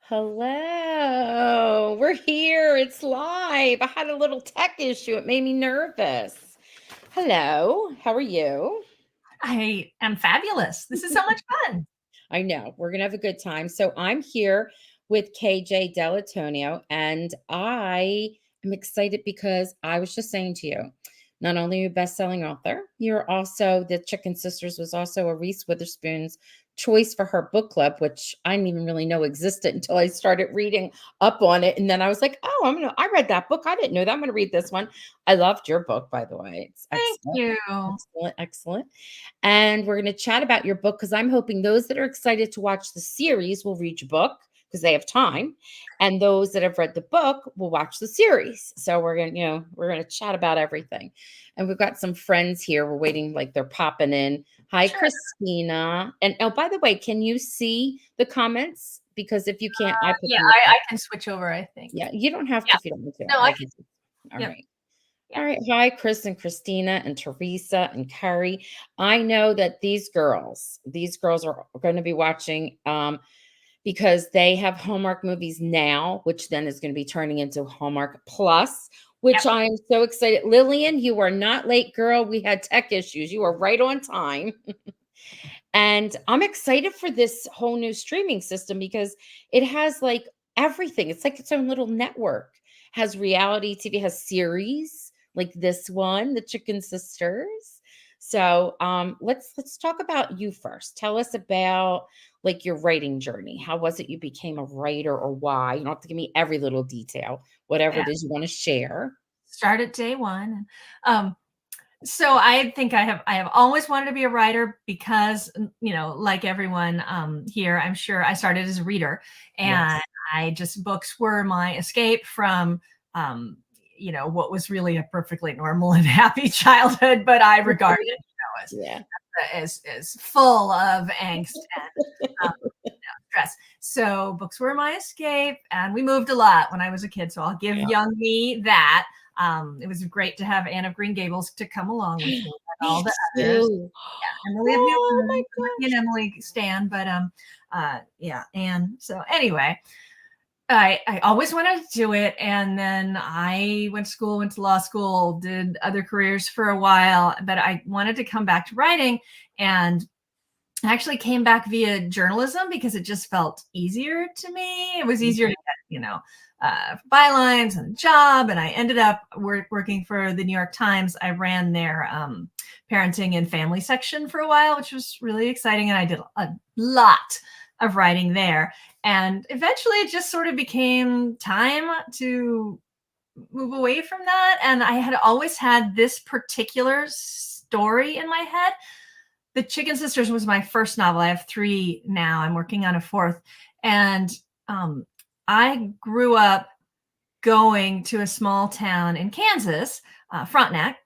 Hello, we're here. It's live. I had a little tech issue. It made me nervous. Hello, how are you? I am fabulous. This is so much fun. I know we're going to have a good time. So, I'm here with KJ Dell'Antonia, and I am excited because I was just saying to you, not only are you a best-selling author, you're also the Chicken Sisters was also a Reese Witherspoon's choice for her book club, which I didn't even really know existed until I started reading up on it. And then I was like, oh, I read that book. I didn't know that. I'm gonna read this one. I loved your book, by the way. It's Thank excellent. you. Excellent, excellent. And we're going to chat about your book because I'm hoping those that are excited to watch the series will read your book because they have time, and those that have read the book will watch the series. So we're going to chat about everything. And we've got some friends here. We're waiting, like they're popping in. Hi, Sure. Christina. And oh, by the way, can you see the comments? Because if you can't, I put Yeah, them up there. I can switch over, I think. Yeah, you don't have to Yeah. if you don't want to. No, I I can. can. All Yep. right. Yeah. All right. Hi, Chris and Christina and Teresa and Carrie. I know that these girls are going to be watching because they have Hallmark movies now, which then is going to be turning into Hallmark Plus, which Yep. I am so excited. Lillian, you are not late, girl. We had tech issues. You are right on time. And I'm excited for this whole new streaming system because it has like everything. It's like its own little network. Has reality TV, has series like this one, The Chicken Sisters. So let's talk about you first. Tell us about like your writing journey. How was it you became a writer or why? You don't have to give me every little detail, whatever Yeah. it is you want to share. Start at day one. Um, so I think I have always wanted to be a writer because like everyone here, I'm sure I started as a reader, and Yes. I just books were my escape from what was really a perfectly normal and happy childhood, but I regarded as Yeah. as full of angst and stress. So books were my escape, and we moved a lot when I was a kid. So I'll give Yeah. young me that. It was great to have Anne of Green Gables to come along with me and all Me the others. too. Yeah, Emily of Oh my Newton, and gosh. Emily Stan, but yeah, and so anyway, I always wanted to do it, and then I went to school, went to law school, did other careers for a while, but I wanted to come back to writing, and I actually came back via journalism because it just felt easier to me. It was easier to Mhm. get, bylines and a job. And I ended up working for the New York Times. I ran their parenting and family section for a while, which was really exciting. And I did a lot of writing there. And eventually it just sort of became time to move away from that. And I had always had this particular story in my head. The Chicken Sisters was my first novel. I have three now. I'm working on a fourth. And um, I grew up going to a small town in Kansas, Frontenac,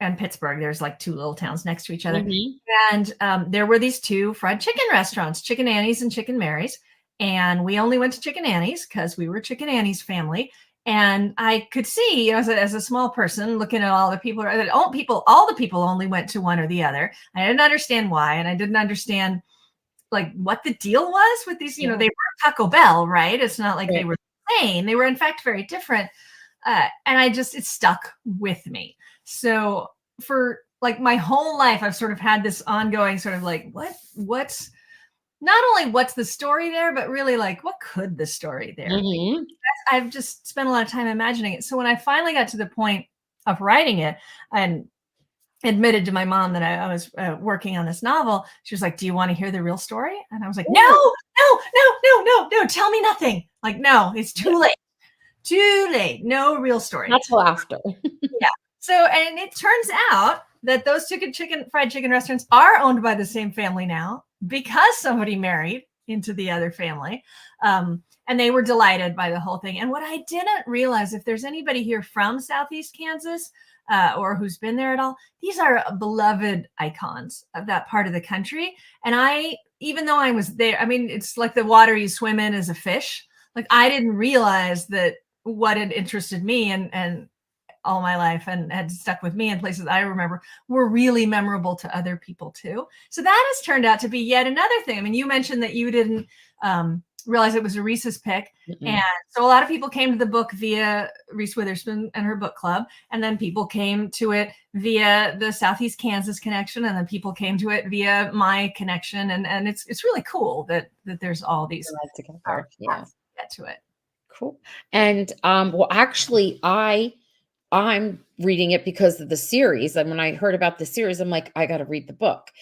and Pittsburgh. There's like two little towns next to each other. Mhm. And there were these two fried chicken restaurants, Chicken Annie's and Chicken Mary's. And we only went to Chicken Annie's because we were Chicken Annie's family. And I could see, as a small person looking at all the people, that all the people only went to one or the other. I didn't understand why, and I didn't understand like what the deal was with these. Yeah. They were Taco Bell, right? It's not like they Right. were the same. They were in fact very different. And it stuck with me. So for like my whole life, I've sort of had this ongoing sort of like, what's not only what's the story there, but really like, what could the story there be? Mhm. I've just spent a lot of time imagining it. So when I finally got to the point of writing it and admitted to my mom that I was working on this novel, she was like, "Do you want to hear the real story?" And I was like, "No, Ooh. no, no, no, no, no, tell me nothing. Like, no, it's Yeah. too late. Too late. No real story." That's laughter. Yeah. So, and it turns out that those fried chicken restaurants are owned by the same family now because somebody married into the other family. And they were delighted by the whole thing. And what I didn't realize, if there's anybody here from Southeast Kansas or who's been there at all, these are beloved icons of that part of the country. And even though I was there, I mean, it's like the water you swim in is a fish. Like I didn't realize that what had interested me and all my life and had stuck with me in places I remember were really memorable to other people too. So that has turned out to be yet another thing. I mean, you mentioned that you didn't realize it was a Reese's pick. And so a lot of people came to the book via Reese Witherspoon and her book club. And then people came to it via the Southeast Kansas connection. And then people came to it via my connection. And it's really cool that there's all these together. Yeah. Get to it. Cool. And well, actually, I'm reading it because of the series. And when I heard about the series, I'm like, I got to read the book.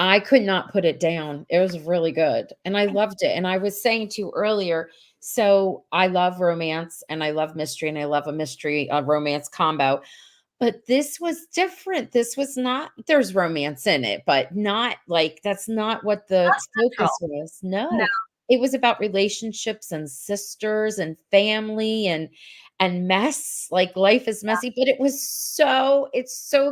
I could not put it down. It was really good. And I loved it. And I was saying to you earlier, so I love romance and I love mystery and I love a mystery, romance combo. But this was different. This was not, there's romance in it, but not like, that's not what the focus was. No. It was about relationships and sisters and family and mess. Like life is messy, but it's so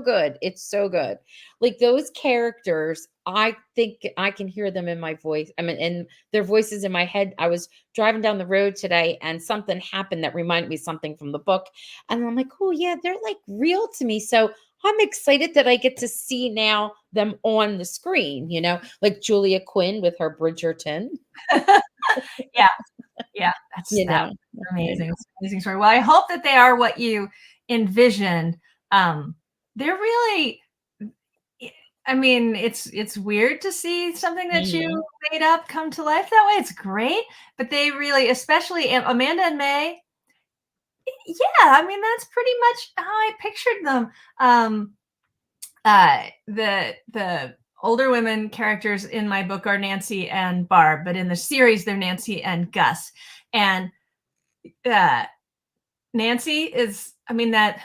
good. It's so good. Like those characters, I think I can hear them in my voice. I mean, in their voices in my head. I was driving down the road today and something happened that reminded me something from the book. And I'm like, oh yeah, they're like real to me. So I'm excited that I get to see now them on the screen, like Julia Quinn with her Bridgerton. Yeah, that's amazing. It's an amazing story. Well, I hope that they are what you envisioned. They're really, I mean, it's weird to see something that you made up come to life that way. It's great, but they really, especially Amanda and May. Yeah, I mean, that's pretty much how I pictured them. The older women characters in my book are Nancy and Barb, but in the series they're Nancy and Gus. And Nancy is, I mean, that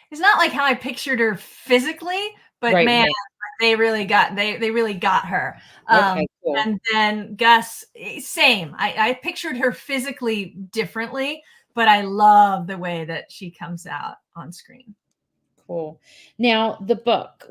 is not like how I pictured her physically, but man, they really got her. Okay, cool. And then Gus, same. I pictured her physically differently, but I love the way that she comes out on screen. Cool. Now the book,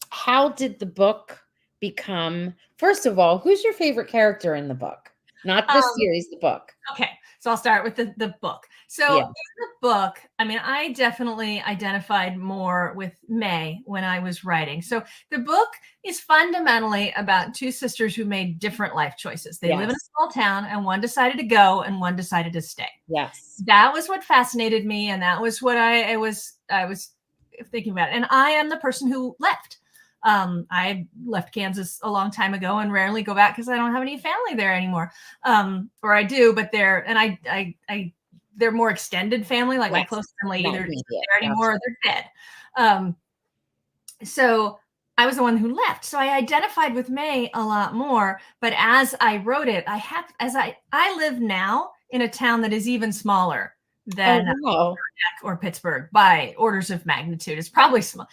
how did the book become, first of all, who's your favorite character in the book? Not the series, the book. Okay. So I'll start with the book. So in the book, I mean, I definitely identified more with May when I was writing. So the book is fundamentally about two sisters who made different life choices. They live in a small town and one decided to go and one decided to stay. Yes. That was what fascinated me. And that was what I was thinking about. And I am the person who left. I left Kansas a long time ago and rarely go back because I don't have any family there anymore. Or I do, but they're more extended family, like my close family either there anymore or they're dead. So I was the one who left. So I identified with May a lot more. But as I wrote it, I live now in a town that is even smaller than or Pittsburgh by orders of magnitude. It's probably small.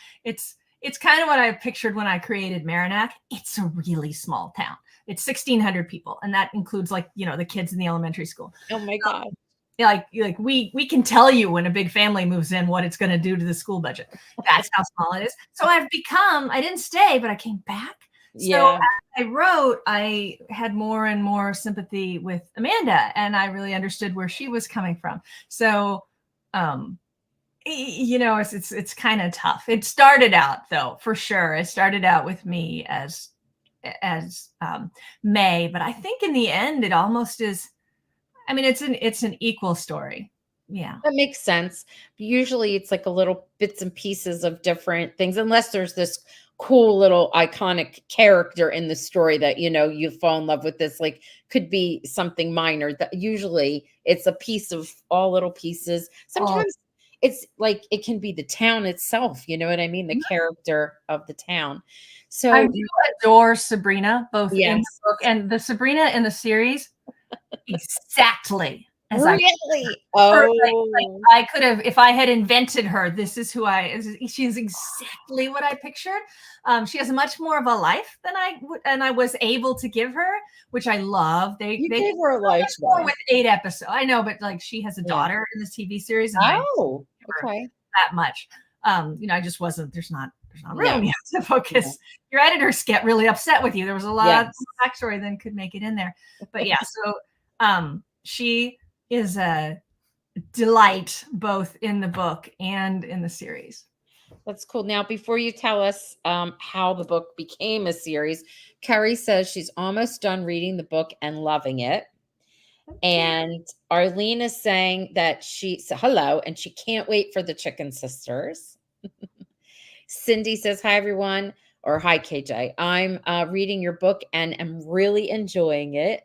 It's kind of what I pictured when I created Merrimack. It's a really small town. It's 1,600 people. And that includes the kids in the elementary school. Oh my God. Like we can tell you when a big family moves in, what it's going to do to the school budget. That's how small it is. So I didn't stay, but I came back. So as I wrote, I had more and more sympathy with Amanda and I really understood where she was coming from. So, it's kind of tough. It started out though, for sure. It started out with me as May, but I think in the end it almost is. I mean, it's an equal story. Yeah, that makes sense. Usually it's like a little bits and pieces of different things, unless there's this cool little iconic character in the story that you fall in love with. This like could be something minor. That usually it's a piece of all little pieces. Sometimes it's like it can be the town itself, you know what I mean? The character of the town. So I do adore Sabrina, both in the book and the Sabrina in the series. Exactly. As really? I could have, if I had invented her, this is who she's exactly what I pictured. She has much more of a life than I was able to give her, which I love. They gave her a life with 8 episodes. I know, but she has a daughter in this TV series. And okay. That much. I just wasn't, there's not room yet to focus. Your editors get really upset with you. There was a lot of backstory that could make it in there. But so she is a delight both in the book and in the series. That's cool. Now, before you tell us how the book became a series, Carrie says she's almost done reading the book and loving it. And Arlene is saying that hello, and she can't wait for the Chicken Sisters. Cindy says, hi, everyone, or hi, KJ. I'm reading your book and am really enjoying it.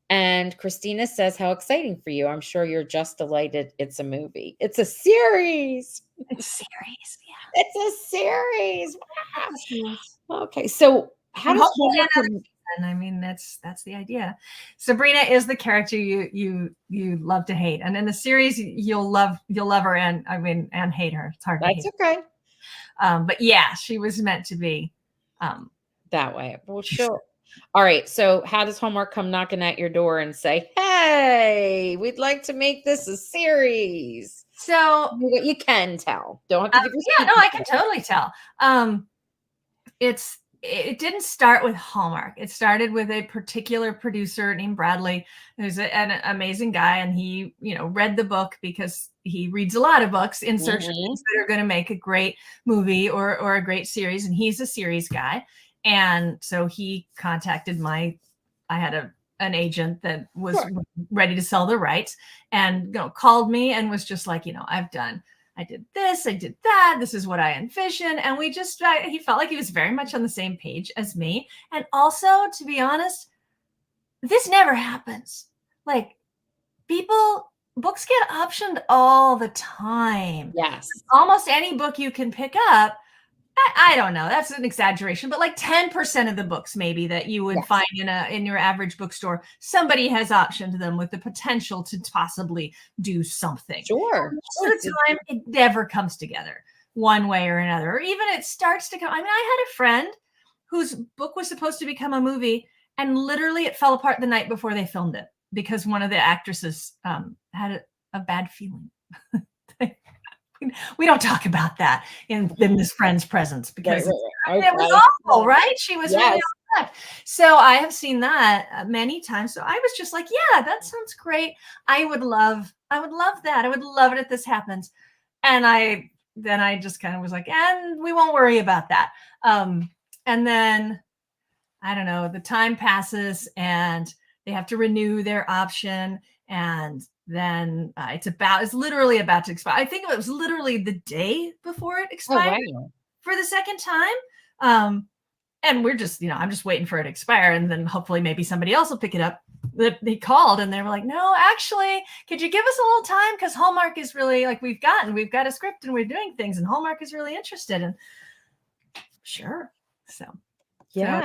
And Christina says, how exciting for you. I'm sure you're just delighted it's a movie. It's a series. It's a series. Yeah. It's a series. It's a series. Okay. So how And does hopefully Hallmark another season. I mean, that's the idea. Sabrina is the character you love to hate. And in the series, you'll love her and hate her. It's hard to hate. That's okay. But yeah, she was meant to be that way. Well, sure. All right. So how does Hallmark come knocking at your door and say, hey, we'd like to make this a series? So you can tell. Don't have to give yeah, no, I can totally tell. It didn't start with Hallmark. It started with a particular producer named Bradley, who's an amazing guy. And he, read the book because he reads a lot of books in search of things that are going to make a great movie or a great series. And he's a series guy. And so he contacted I had an agent that was ready to sell the rights and called me and was just like, I did this, I did that. This is what I envisioned. And he felt like he was very much on the same page as me. And also, to be honest, this never happens. Like books get optioned all the time. Yes. Almost any book you can pick up. I don't know. That's an exaggeration, but like 10% of the books maybe that you would find in your average bookstore, somebody has optioned them with the potential to possibly do something. Sure. Most of the time, it never comes together one way or another, or even it starts to come. I mean, I had a friend whose book was supposed to become a movie, and literally it fell apart the night before they filmed it because one of the actresses had a bad feeling. We don't talk about that in this friend's presence because it was awful, right? She was really upset. So I have seen that many times. So I was just like, yeah, that sounds great. I would love that. I would love it if this happens. And then I just kind of was like, and we won't worry about that. And then I don't know, the time passes and they have to renew their option, and then it's literally about to expire. I think it was literally the day before it expired for the second time. And we're just, I'm just waiting for it to expire. And then hopefully maybe somebody else will pick it up. They called and they were like, no, actually, could you give us a little time? Because Hallmark is really like, we've got a script and we're doing things and Hallmark is really interested. And sure. Then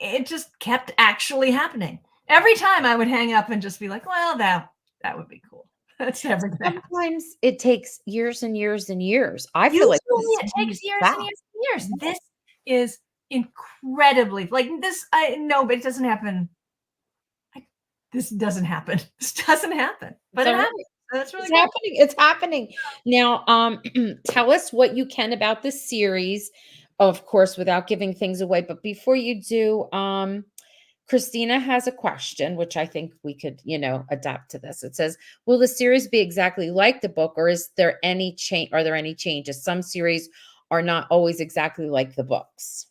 it just kept actually happening. Every time I would hang up and just be like, well, that would be cool. That's everything. Sometimes it takes years and years and years. I feel like it takes years and years and years. This is incredibly like this. I know, but it doesn't happen. This doesn't happen. This doesn't happen. But it happens. That's really happening. It's happening. Now, tell us what you can about this series, of course, without giving things away. But before you do, Christina has a question, which I think we could, adapt to this. It says, will the series be exactly like the book, or is there any change? Are there any changes? Some series are not always exactly like the books.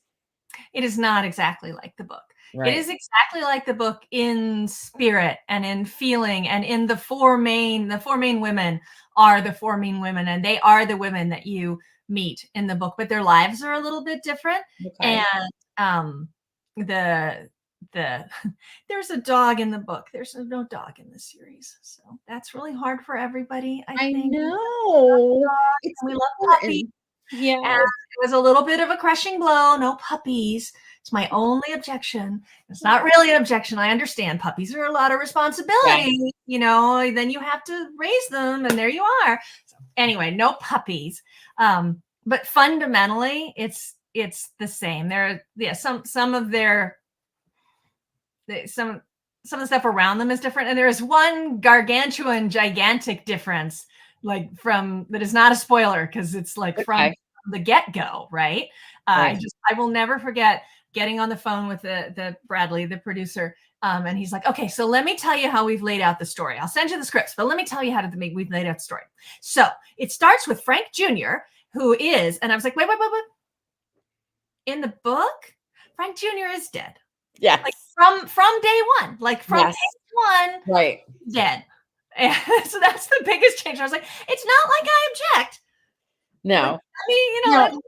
It is not exactly like the book. Right. It is exactly like the book in spirit and in feeling, and in the four main women are the four main women, and they are the women that you meet in the book, but their lives are a little bit different. Okay. And there's a dog in the book. There's no dog in the series. So that's really hard for everybody. I think. Know. We love puppies. Yeah. And it was a little bit of a crushing blow. No puppies. It's my only objection. It's not really an objection. I understand puppies are a lot of responsibility, then you have to raise them and there you are. So anyway, no puppies. But fundamentally it's the same. There are some of the stuff around them is different. And there is one gigantic difference, like that is not a spoiler because it's like from the get-go, right? I will never forget getting on the phone with the Bradley, the producer. And he's like, okay, so let me tell you how we've laid out the story. I'll send you the scripts, but let me tell you how we've laid out the story. So it starts with Frank Jr. who is, and I was like, wait. In the book, Frank Jr. is dead. Yes. Like from day one, like from Yes. page one, Right. dead. And so that's the biggest change. I was like, it's not like I object. No. Like, I mean, you know,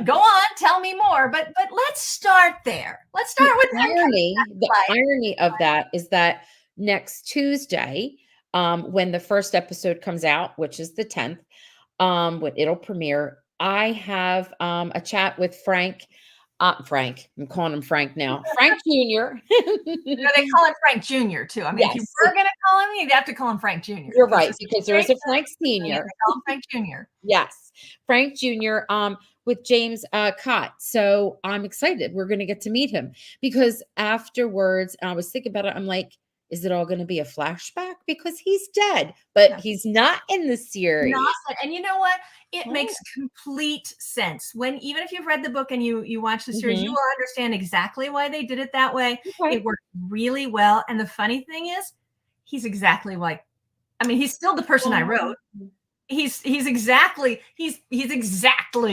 go on, tell me more. But let's start there. Let's start with The irony of that is that next Tuesday, when the first episode comes out, which is the 10th, when it'll premiere, I have a chat with Frank. Frank, I'm calling him Frank now. Frank Jr. They call him Frank Jr. too. I mean, if you were going to call him, you'd have to call him Frank Jr. You're right, because there is a Frank Sr. Call him Frank Jr. Yes, Frank Jr. With James Cott. So I'm excited. We're going to get to meet him because afterwards, I was thinking about it. I'm like, is it all going to be a flashback? Because he's dead, but he's not in the series. And you know what? It makes complete sense. Even if you've read the book and you watch the series, you will understand exactly why they did it that way. Okay. It worked really well. And the funny thing is, he's exactly like, I mean, he's still the person I wrote. He's exactly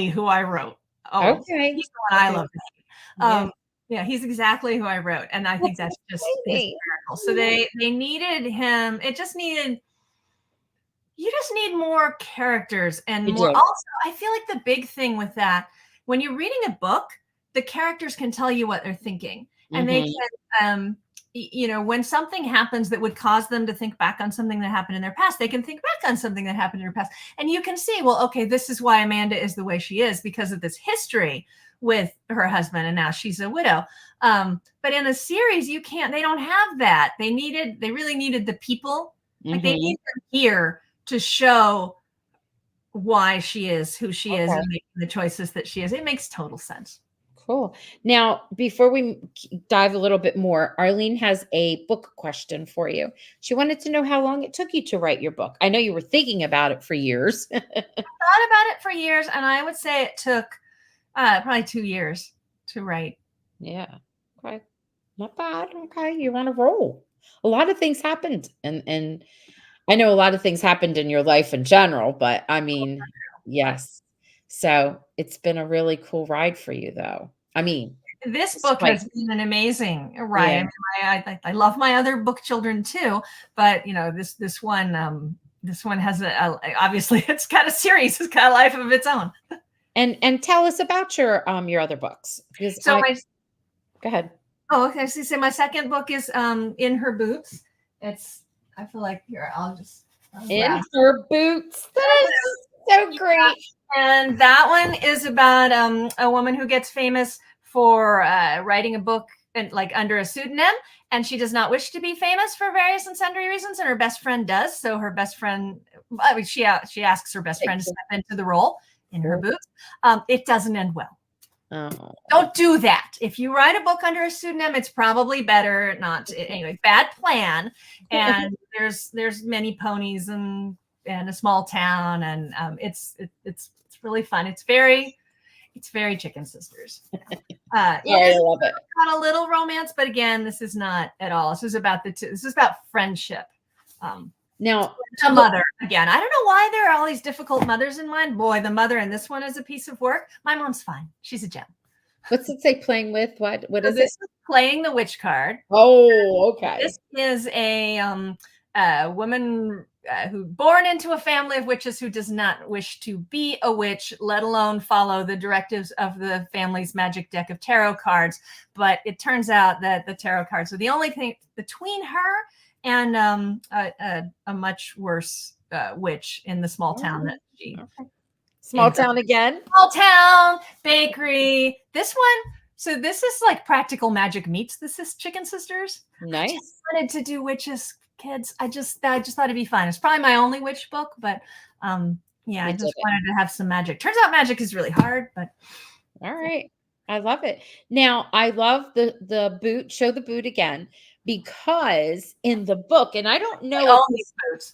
who I wrote. Oh, okay. He's the one I love. Yeah, he's exactly who I wrote. And I think that's just hysterical. So they needed him. You just need more characters and more. Also, I feel like the big thing with that, when you're reading a book, the characters can tell you what they're thinking. And they can, when something happens that would cause them to think back on something that happened in their past, they can think back on something that happened in their past. And you can see, well, okay, this is why Amanda is the way she is because of this history with her husband, and now she's a widow. But in a series, they don't have that. They really needed the people. Like they need them here to show why she is who she is and making the choices that she is. It makes total sense. Cool. Now, before we dive a little bit more, Arlene has a book question for you. She wanted to know how long it took you to write your book. I know you were thinking about it for years. I thought about it for years, and I would say it took probably 2 years to write. Yeah. Okay. Not bad. Okay. You're on a roll. A lot of things happened. And I know a lot of things happened in your life in general, but I mean, yes. So it's been a really cool ride for you, though. I mean, this book has been an amazing ride. Yeah. I mean, I love my other book children too, but this one has obviously it's got a series, it's got a life of its own. And tell us about your other books. Go ahead. Oh, okay. So my second book is In Her Boots. I feel like In Her Boots. That is so great. And that one is about a woman who gets famous for writing a book and under a pseudonym, and she does not wish to be famous for various and sundry reasons, and her best friend does. So her best friend, she asks her best friend to step into the role in her boots. It doesn't end well. Oh. Don't do that. If you write a book under a pseudonym, it's probably better not to. Anyway, bad plan. And there's many ponies and a small town, and it's really fun. It's very Chicken Sisters. I love it. Got a little romance, but again, this is not at all. This is about friendship. Now, a mother again. I don't know why there are all these difficult mothers in mine. Boy, the mother in this one is a piece of work. My mom's fine. She's a gem. What's it say? Playing with what? What is this is playing the witch card. Oh, okay. This is a woman who born into a family of witches who does not wish to be a witch, let alone follow the directives of the family's magic deck of tarot cards. But it turns out that the tarot cards are the only thing between her and a much worse witch in the small town that she. Okay. Small town again. Small town bakery. This one. So this is like Practical Magic meets the Chicken Sisters. Nice. I just wanted to do witches, kids. I just thought it'd be fun. It's probably my only witch book, but I just wanted to have some magic. Turns out magic is really hard, but all right. I love it. Now I love the boot. Show the boot again. Because in the book, and I don't know all these boots.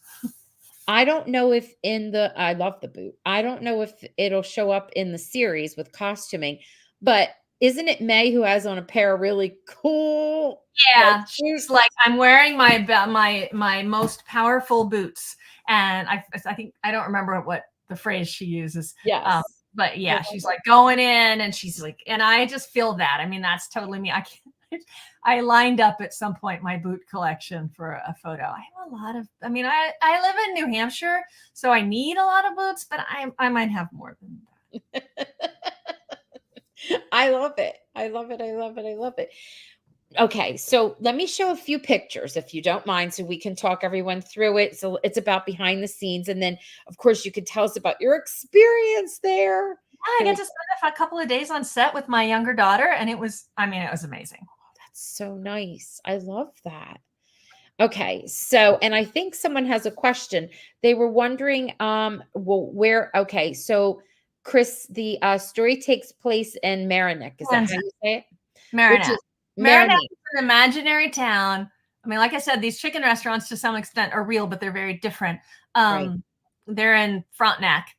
I don't know if I love the boot. I don't know if it'll show up in the series with costuming, but isn't it May who has on a pair of really cool? Yeah, she's like, I'm wearing my most powerful boots, and I think I don't remember what the phrase she uses. Yes. But yeah, she's like going in and she's like, and I just feel that. I mean, that's totally me. I lined up at some point my boot collection for a photo. I have a lot of, I mean, I live in New Hampshire, so I need a lot of boots, but I might have more than that. I love it. I love it. I love it. I love it. Okay, so let me show a few pictures if you don't mind so we can talk everyone through it. So it's about behind the scenes. And then, of course, you could tell us about your experience there. Yeah, I get to spend a couple of days on set with my younger daughter, and it was amazing. Oh, that's so nice. I love that. Okay, so and I think someone has a question. They were wondering, well, okay, so Chris, the story takes place in Marinick. Is that how you say it? Marinick. Marinick is an imaginary town. I mean, like I said, these chicken restaurants to some extent are real, but they're very different. Right. They're in Frontenac,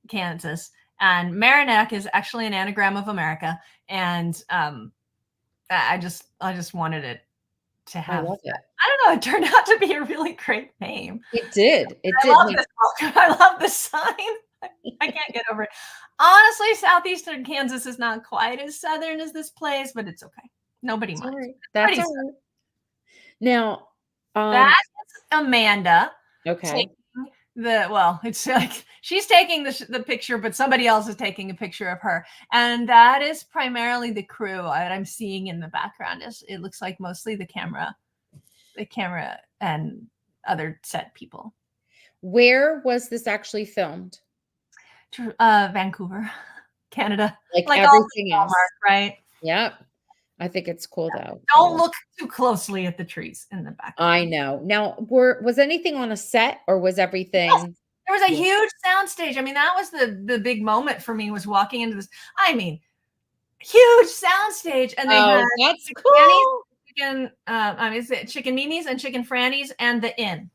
Kansas, and Marinick is actually an anagram of America. And I just wanted it to have. I love it. I don't know. It turned out to be a really great name. It did. It did. Love this book. I love the sign. I can't get over it. Honestly, southeastern Kansas is not quite as southern as this place, but it's okay. Nobody minds. Right. That's all right. Now, that's Amanda. Okay. It's like she's taking the picture, but somebody else is taking a picture of her, and that is primarily the crew that I'm seeing in the background. It looks like mostly the camera and other set people. Where was this actually filmed? Vancouver, Canada. Like everything else, right? Yep. I think it's cool though. Don't look too closely at the trees in the background. I know. Now, was anything on a set or was everything? Yes. There was a huge sound stage. I mean, that was the big moment for me, was walking into this. I mean, huge sound stage, and they had that's cool. Chicken Mimi's and Chicken Franny's and the Inn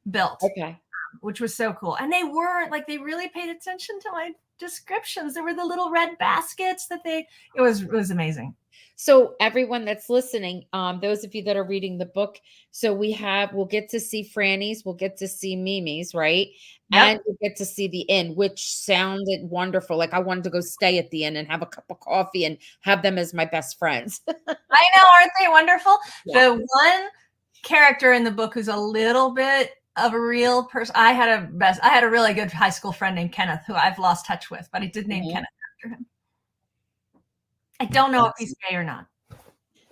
built. Okay. Which was so cool. And they really paid attention to my descriptions. There were the little red baskets it was amazing. So everyone that's listening, those of you that are reading the book, so we'll get to see Franny's, we'll get to see Mimi's, right? Yep. And we'll get to see the Inn, which sounded wonderful. Like I wanted to go stay at the Inn and have a cup of coffee and have them as my best friends. I know, aren't they wonderful? Yeah. The one character in the book who's a little bit of a real person. I had a really good high school friend named Kenneth, who I've lost touch with, but I did name Kenneth after him. I don't know if he's gay or not.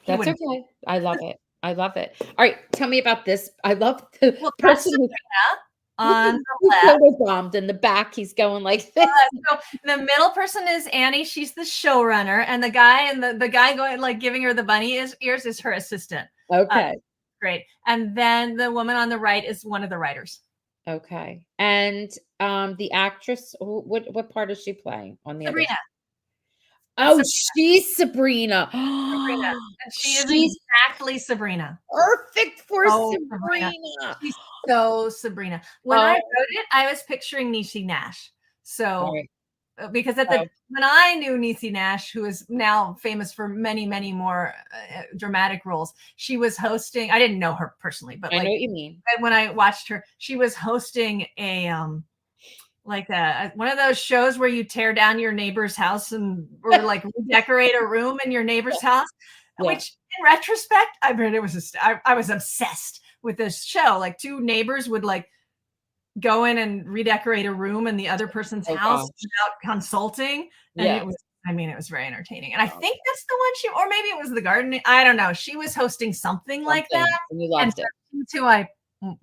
That's okay. I love it. I love it. All right, tell me about this. I love the person who on the left, bombed in the back. He's going like this. So the middle person is Annie. She's the showrunner, and the guy going like giving her the bunny ears is her assistant. Okay. Great. And then the woman on the right is one of the writers. Okay. And the actress, what part is she playing on the Sabrina? Oh, she's Sabrina. Sabrina. And she's exactly Sabrina. Perfect for Sabrina. She's so Sabrina. When I wrote it, I was picturing Niecy Nash. So because when I knew Niecy Nash, who is now famous for many, many more dramatic roles, she was hosting. I didn't know her personally, but I know what you mean. When I watched her, she was hosting a one of those shows where you tear down your neighbor's house or like redecorate a room in your neighbor's house. Yeah. Which, in retrospect, I mean, it was I was obsessed with this show. Like two neighbors would like go in and redecorate a room in the other person's house without consulting. And it was very entertaining. And I think that's the one or maybe it was the garden. I don't know. She was hosting something like that. And you loved it. That's who I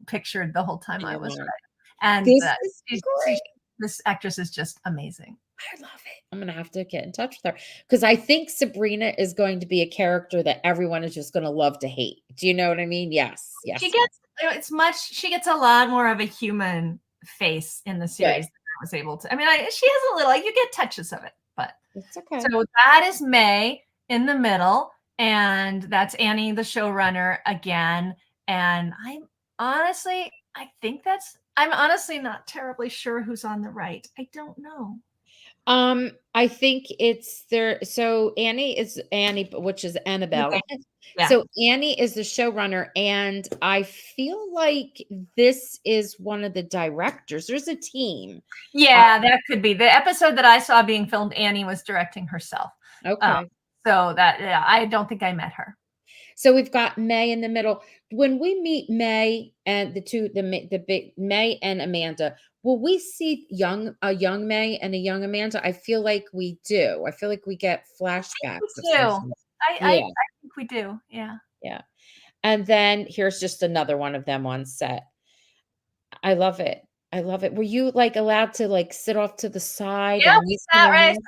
pictured the whole time I was writing. And this actress is just amazing. I love it. I'm going to have to get in touch with her because I think Sabrina is going to be a character that everyone is just going to love to hate. Do you know what I mean? Yes. Yes. She gets a lot more of a human face in the series than I was able to. I mean, she has a little, you get touches of it, but it's okay. So that is May in the middle, and that's Annie, the showrunner again. And I'm honestly not terribly sure who's on the right. I don't know. I think it's there. So Annie is Annie, which is Annabelle. Okay. Yeah. So Annie is the showrunner, and I feel like this is one of the directors. There's a team. Yeah, that could be. The episode that I saw being filmed, Annie was directing herself. Um, Okay. so that, yeah, I don't think I met her. So we've got May in the middle. When we meet May and the big May and Amanda, will we see a young May and a young Amanda? I feel like we do. I feel like we get We flashbacks of some do. sort. I Yeah, think we do. Yeah. yeah. And then here's just another one of them on set. I love it. I love it. Were you like allowed to like sit off to the side Yeah, and we listen sat right.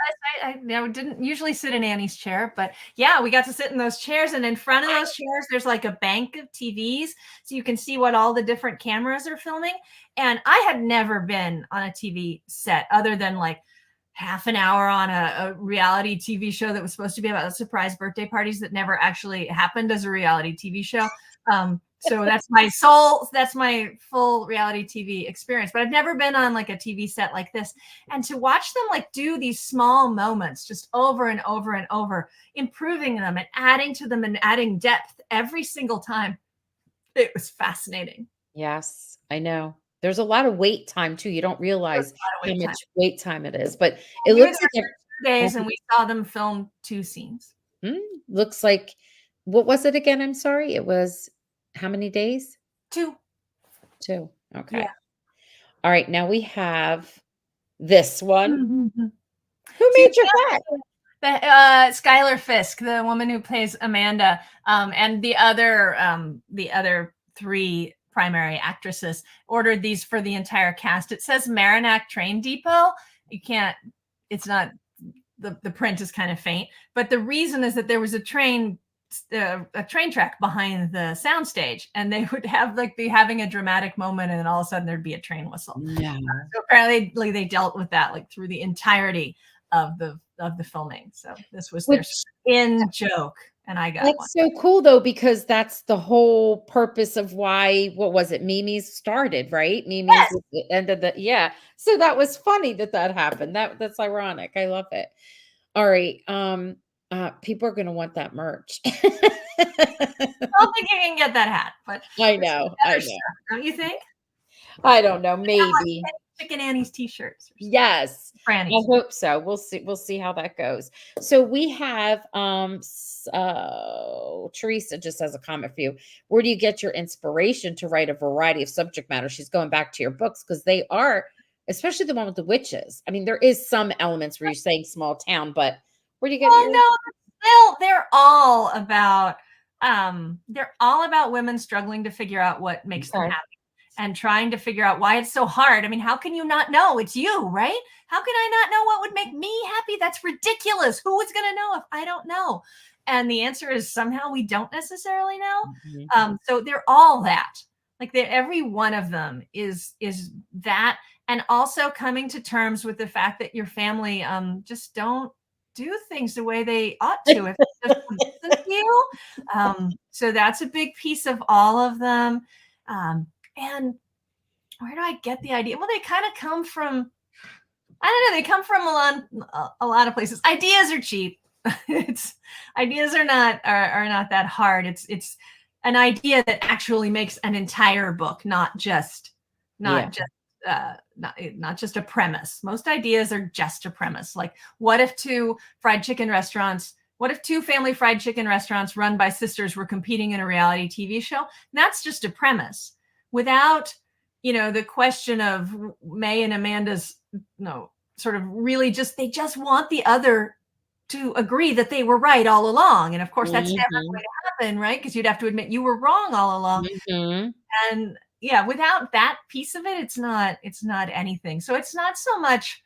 in? Didn't usually sit in Annie's chair, but yeah, we got to sit in those chairs, and in front of those chairs, there's like a bank of TVs, so you can see what all the different cameras are filming. And I had never been on a TV set other than like half an hour on a reality TV show that was supposed to be about surprise birthday parties that never actually happened as a reality TV show. So that's my full reality TV experience. But I've never been on like a TV set like this. And to watch them like do these small moments just over and over and over, improving them and adding to them and adding depth every single time, it was fascinating. Yes, I know. There's a lot of wait time too. You don't There was realize a lot of how wait time. much wait time it is, but it We were looks there like for 2 days and we saw them film 2 scenes. looks like what was it again? I'm sorry. It was how many days? 2. 2. Okay. Yeah. All right. Now we have this one. Mhm. Who See, made your bet? Skylar Fisk, the woman who plays Amanda, and the other 3 primary actresses ordered these for the entire cast. It says Merrimack Train Depot. You can't. It's not. The print is kind of faint, but the reason is that there was a train track behind the soundstage, and they would have like be having a dramatic moment, and then all of a sudden there'd be a train whistle. No. So apparently, like, they dealt with that like through the entirety of the filming. So this was their in joke, and I got one. That's so cool though, because that's the whole purpose of why, what was it? Mimi's started, right? Mimi's Yes. was the end of the, yeah. So that was funny that that happened. That's ironic. I love it. All right. People are gonna want that merch. I don't think you can get that hat, but I there's some know, I better know. stuff, don't you think? I don't know, They have, maybe. like, Chicken Annie's t-shirts or something. Yes. I Franny's. hope so. We'll see how that goes. So we have Teresa just has a comment for you. Where do you get your inspiration to write a variety of subject matter? She's going back to your books because they are, especially the one with the witches. I mean, there is some elements where you're saying small town, but where do you get your No, they're all about women struggling to figure out what makes them Okay. happy and trying to figure out why it's so hard. I mean, how can you not know? It's you, right? How can I not know what would make me happy? That's ridiculous. Who is going to know if I don't know? And the answer is somehow we don't necessarily know. Mhm. So they're all that. Like every one of them is that, and also coming to terms with the fact that your family just don't do things the way they ought to if it doesn't listen to you. So that's a big piece of all of them. And where do I get the idea? Well, they kind of come from, I don't know, they come from a lot of places. Ideas are cheap. Ideas are not that hard. It's an idea that actually makes an entire book, not just not just a premise. Most ideas are just a premise. Like, what if two family fried chicken restaurants run by sisters were competing in a reality TV show? That's just a premise. Without, the question of May and Amanda's, sort of really they just want the other to agree that they were right all along. And of course, that's never going to happen, right? Because you'd have to admit you were wrong all along. Mhm. And yeah, without that piece of it, it's not anything. So it's not so much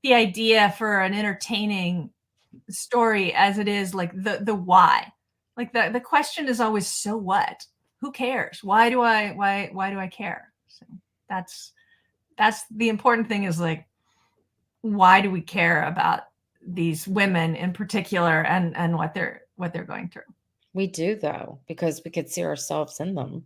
the idea for an entertaining story as it is like the why. Like the question is always, so what? Who cares? Why do I care? So that's the important thing, is like, why do we care about these women in particular and what they're going through? We do though, because we could see ourselves in them.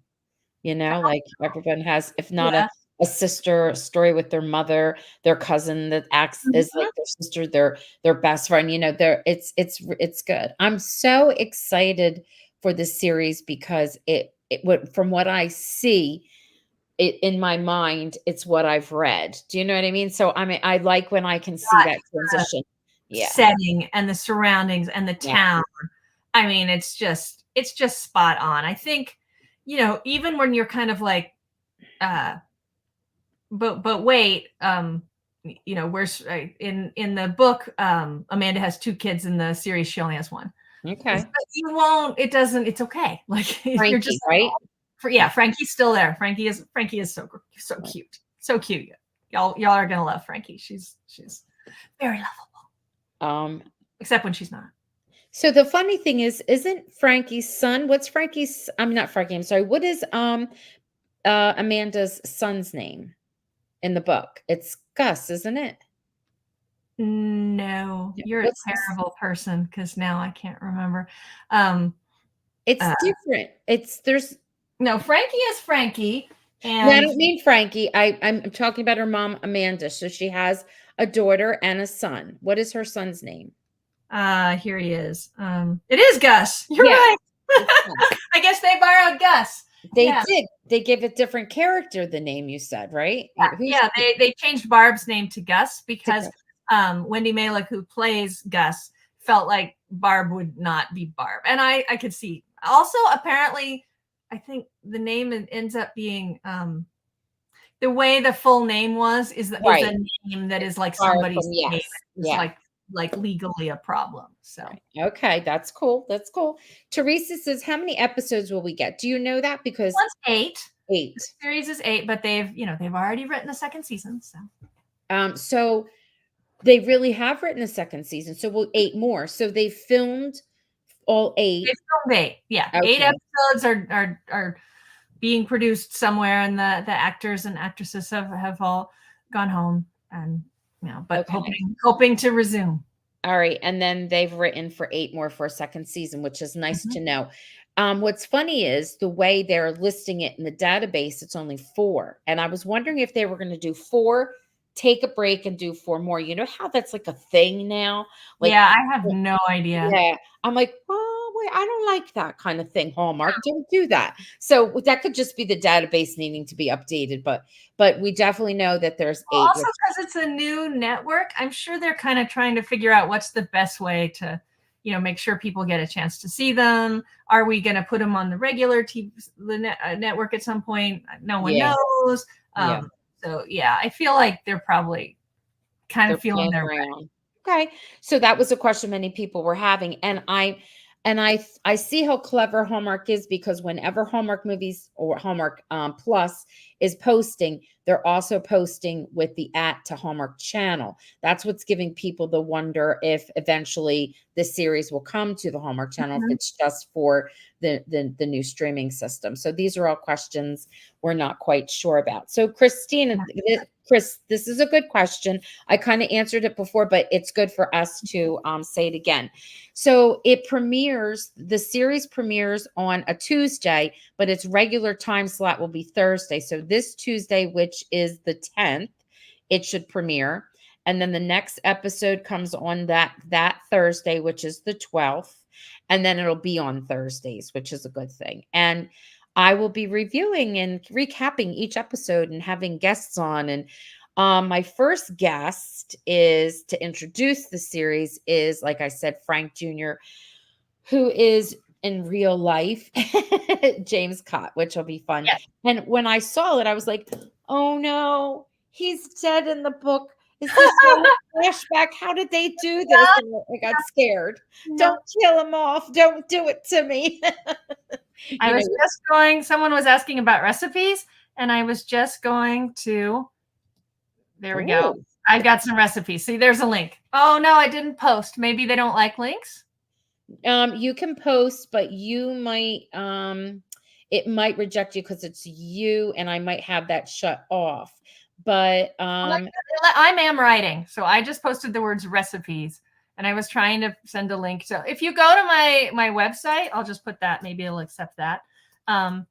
Like everyone has, if not Yeah. a sister story with their mother, their cousin that acts is like Mhm. their sister, their best friend, they're it's good. I'm so excited for this series because it would from what I see it in my mind, it's what I've read. Do you know what I mean? So I mean, I like when I can see that transition. Yeah. Setting and the surroundings and the Yeah. town. I mean, it's just spot on. I think, even when you're kind of like, uh, but wait, where's in the book, Amanda has two kids. In the series, she only has one. Okay. But you won't. It doesn't. It's okay. Like you're Frankie, just right? yeah. Frankie's still there. Frankie is so Right. cute, so cute. Y'all are gonna love Frankie. She's very lovable, Um, except when she's not. so the funny thing is, isn't Frankie's son, what's Frankie's I'm not Frankie, I'm sorry. What is Amanda's son's name in the book? It's Gus, isn't it? No, Yeah. you're a What's this? terrible person because now I can't remember. Um, It's uh, different. It's there's no, Frankie is Frankie, No, I and don't mean Frankie. I'm talking about her mom, Amanda. So she has a daughter and a son. What is her son's name? here he is. It is Gus. You're Yeah, right. it's Gus. I guess they borrowed Gus. They Yeah, did. They give a different character the name you said, right? Who's yeah. They changed Barb's name to Gus to because Gus? Wendy Malick, who plays Gus, felt like Barb would not be Barb, and I could see. Also, apparently, I think the name ends up being the way the full name is a Right. name that is It's like far somebody's from name. yes. It's Yeah. like legally a problem. So Right. Okay, that's cool. That's cool. Teresa says, how many episodes will we get? Do you know that? Because one's 8. The 8. series is 8, but they've already written the second season. So So they really have written a second season. So we'll 8 more. So they filmed all they 8. filmed 8. Yeah, 8 Okay. episodes are being produced somewhere, and the actors and actresses have all gone home, and but Okay. hoping to resume. All right, and then they've written for 8 more for a second season, which is nice Mhm. to know. What's funny is the way they're listing it in the database, it's only 4, and I was wondering if they were gonna do 4, take a break, and do 4 more. You know how that's like a thing now? Like Yeah, I have no idea. yeah, I'm like, "Oh, wait, I don't like that kind of thing, Hallmark, don't do that." So, that could just be the database needing to be updated, but we definitely know that there's Well, 8, also which because it's a new network, I'm sure they're kind of trying to figure out what's the best way to, make sure people get a chance to see them. Are we going to put them on the regular TV, network at some point? No one yeah, knows. yeah. So yeah, I feel like they're probably kind of They're feeling playing their way. around. Okay. So that was a question many people were having, and I see how clever Hallmark is because whenever Hallmark movies or Hallmark Plus is posting, they're also posting with the @ to Hallmark Channel. That's what's giving people the wonder if eventually the series will come to the Hallmark Channel, if Mhm. it's just for the new streaming system. So these are all questions we're not quite sure about. So Christina, Chris, this is a good question. I kind of answered it before, but it's good for us to say it again. So the series premieres on a Tuesday, but its regular time slot will be Thursday. So this Tuesday, which is the 10th, it should premiere. And then the next episode comes on that Thursday, which is the 12th. And then it'll be on Thursdays, which is a good thing. And I will be reviewing and recapping each episode and having guests on. And my first guest is to introduce the series is, like I said, Frank Jr., who is in real life James Cott, which will be fun. Yes. And when I saw it, I was like, oh no, he's dead in the book. Is this all a flashback? How did they do this? And I got scared. Yeah. Don't kill him off. Don't do it to me. I you know, was just going, someone was asking about recipes, and I was just going to, there we go. ooh. I've got some recipes. See, there's a link. Oh no, I didn't post. Maybe they don't like links. You can post, but it might reject you because it's you, and I might have that shut off. But I'm am writing, so I just posted the words recipes, and I was trying to send a link. So if you go to my website, I'll just put that. Maybe it'll accept that. and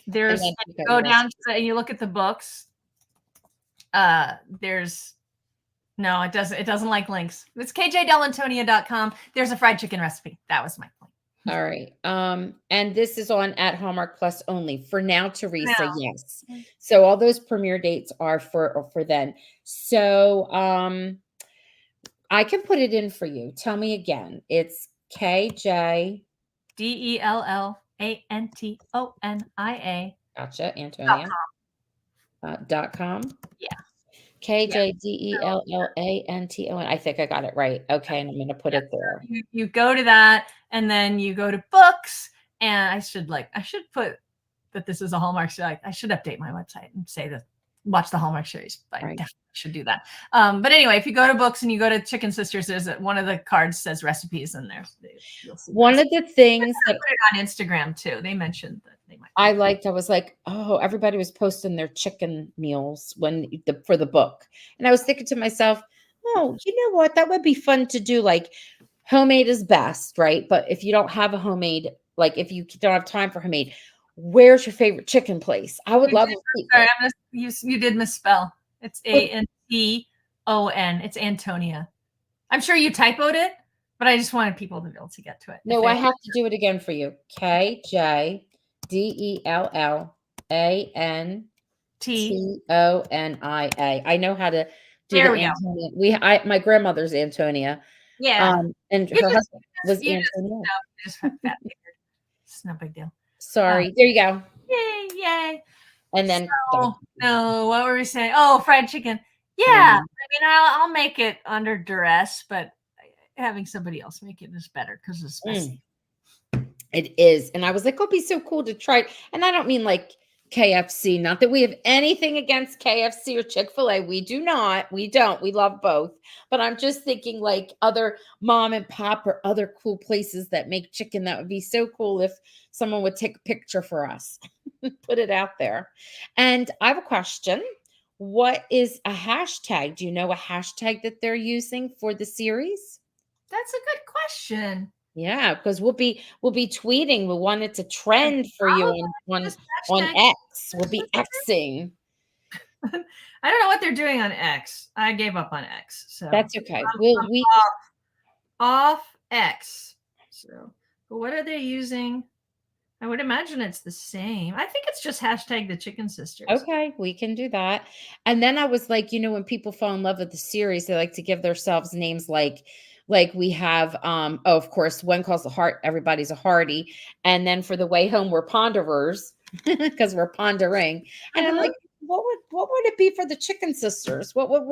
There's then you got go your down recipe. to and you look at the books. there's no, it doesn't like links. It's kjdell'antonia.com. There's a fried chicken recipe. That was my point. All right. And this is on at Hallmark Plus only for now, Teresa. Now. Yes. So all those premiere dates are for then. So I can put it in for you. Tell me again. It's KJ Dell'Antonia. Gotcha, Antonia. .com. Yeah. KJDELLANTON. I think I got it right. Okay, and I'm going to put it there. You go to that, and then you go to books. And I should put that this is a Hallmark series. I should update my website and say that watch the Hallmark series. I definitely should do that. But anyway, if you go to books and you go to Chicken Sisters, there's one of the cards says recipes in there. You'll see one of the things that I put it on Instagram too. They mentioned that they might. I was like, oh, everybody was posting their chicken meals for the book. And I was thinking to myself, oh, you know what? That would be fun to do. Like homemade is best, right? But if you don't have a homemade, like if you don't have time for homemade, where's your favorite chicken place? I would love to. Sorry, you did misspell. It's Anton. It's Antonia. I'm sure you typoed it, but I just wanted people to be able to get to it. No, I have to do it again for you. KJDELLANTONIA. I know how to do there the Antonia. My grandmother's Antonia. Yeah. And her husband was Antonia. It's no big deal. Sorry. There you go. Yay. And then no, what were we saying? Oh, fried chicken. Yeah. I mean, I'll make it under duress, but having somebody else make it is better because it's messy. It is. And I was like, oh, it'd be so cool to try it. And I don't mean like KFC, not that we have anything against KFC or Chick-fil-A. We do not. We don't. We love both. But I'm just thinking like other mom and pop or other cool places that make chicken. That would be so cool if someone would take a picture for us, put it out there. And I have a question. What is a hashtag? Do you know a hashtag that they're using for the series? That's a good question. Yeah, because we'll be tweeting. We want it to trend for you on X. We'll be Xing. I don't know what they're doing on X. I gave up on X, so that's okay. I'm off X. So, but what are they using? I would imagine it's the same. I think it's just hashtag the Chicken Sisters. Okay, we can do that. And then I was like, when people fall in love with the series, they like to give themselves names like we have, of course, one calls the heart, everybody's a hearty. And then for the way home, we're ponderers because we're pondering. And I'm like, what would it be for the Chicken Sisters? What would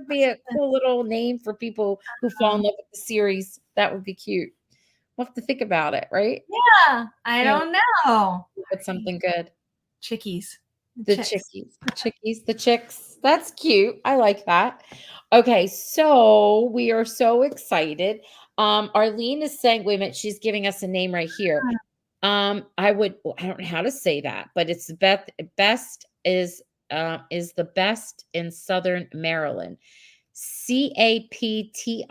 be a cool little name for people who fall in love with the series? That would be cute. We'll have to think about it, right? Yeah, I don't know. Put something good. Chickies. The chicks. That's cute. I like that. Okay, so we are so excited. Arlene is saying, wait a minute, she's giving us a name right here. I don't know how to say that, but it's the best is the best in Southern Maryland. CAPTICO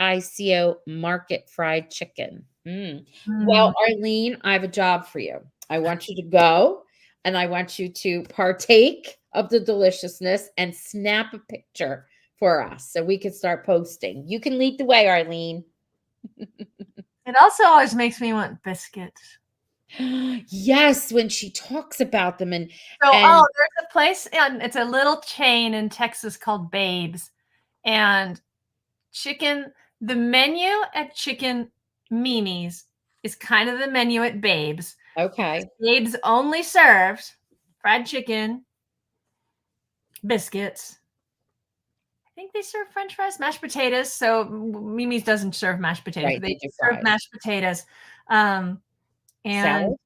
Market Fried Chicken. Well, Arlene, I have a job for you. I want you to go and I want you to partake of the deliciousness and snap a picture for us so we can start posting. You can lead the way, Arlene. It also always makes me want biscuits. Yes, when she talks about them. There's a place, and it's a little chain in Texas called Babes. And the menu at Chicken Mimi's is kind of the menu at Babes. Okay. Babes only serves fried chicken, biscuits. I think they serve French fries, mashed potatoes. So Mimi's doesn't serve mashed potatoes. Right, they serve mashed potatoes. And salad?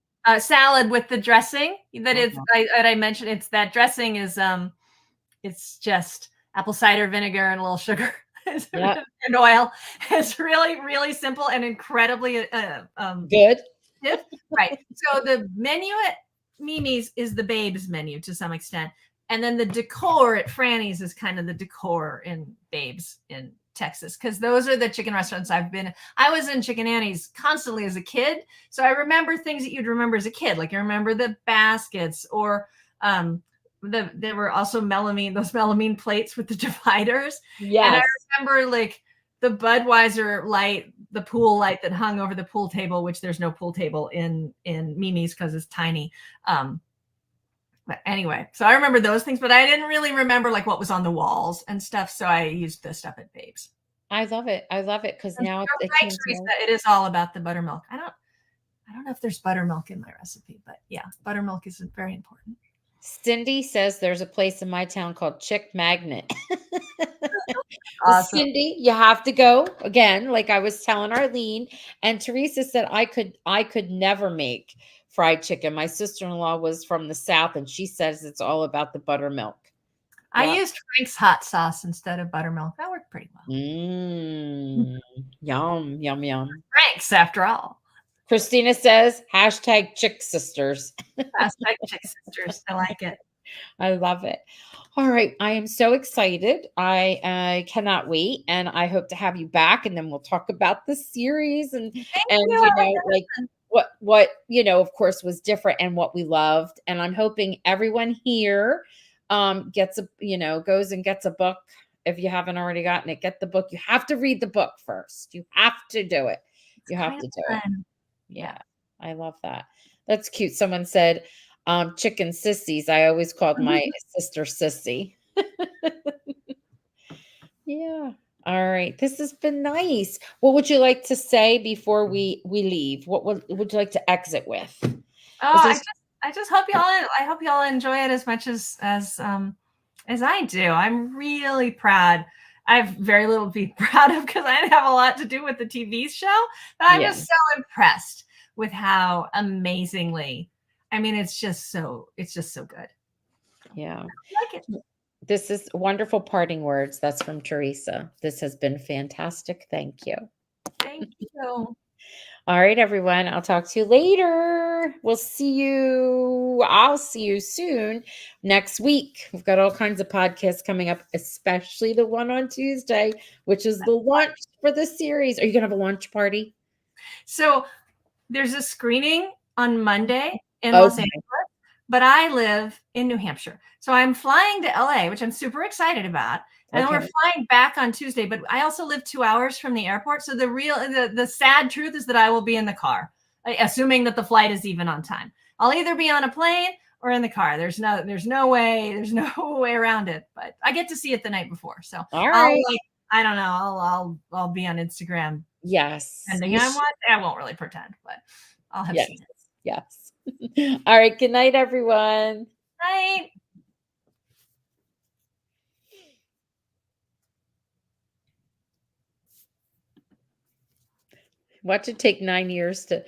Salad with the dressing that I mentioned. It's that dressing is it's just apple cider vinegar and a little sugar and oil. It's really, really simple and incredibly good. Right. So the menu at Mimi's is the Babes menu to some extent. And then the decor at Franny's is kind of the decor in Babes in Texas, because those are the chicken restaurants I've been. I was in Chicken Annie's constantly as a kid. So I remember things that you'd remember as a kid. Like I remember the baskets or there were also those melamine plates with the dividers. And I Yes. remember like the Budweiser light, the pool light that hung over the pool table, which there's no pool table in Mimi's because it's tiny. But anyway, so I remember those things, but I didn't really remember like what was on the walls and stuff. So I used the stuff at Babes. I love it. I love it because And now you're it right, came to Teresa. life. It is all about the buttermilk. I don't know if there's buttermilk in my recipe, but yeah, buttermilk is very important. Cindy says there's a place in my town called Chick Magnet. Awesome. Cindy, you have to go again, like I was telling Arlene. And Teresa said I could never make fried chicken. My sister-in-law was from the South, and she says it's all about the buttermilk. I Yeah. used Frank's hot sauce instead of buttermilk. That worked pretty well. Yum, yum, yum. Frank's, after all. Christina says hashtag Chick Sisters. Hashtag Chick Sisters. I like it. I love it. All right. I am so excited. I cannot wait. And I hope to have you back. And then we'll talk about the series and you. you know, like what, you know, of course, was different and what we loved. And I'm hoping everyone here gets a, you know, goes and gets a book. If you haven't already gotten it, get the book. You have to read the book first. You have to do it. You have to do it. Yeah. I love that. That's cute. Someone said, chicken sissies. I always called my sister Sissy. Yeah. All right. This has been nice. What would you like to say before we leave? What would you like to exit with? Oh, I just hope y'all enjoy it as much as I do. I'm really proud. I have very little to be proud of because I didn't have a lot to do with the TV show, but I'm just so impressed with how amazingly. I mean, it's just so good. Yeah. I like it. This is wonderful parting words. That's from Teresa. This has been fantastic. Thank you. Thank you. All right, everyone. I'll talk to you later. We'll see you. I'll see you soon next week. We've got all kinds of podcasts coming up, especially the one on Tuesday, which is the launch for the series. Are you going to have a launch party? So there's a screening on Monday in Los Angeles, but I live in New Hampshire. So I'm flying to LA, which I'm super excited about. And then we're flying back on Tuesday, but I also live 2 hours from the airport. So the sad truth is that I will be in the car, assuming that the flight is even on time. I'll either be on a plane or in the car. There's no way around it, but I get to see it the night before. So all right. I don't know. I'll be on Instagram. Yes. Depending on what, I won't really pretend, but I'll have seen it. Yes. All right. Good night, everyone. Night. Watch it take 9 years to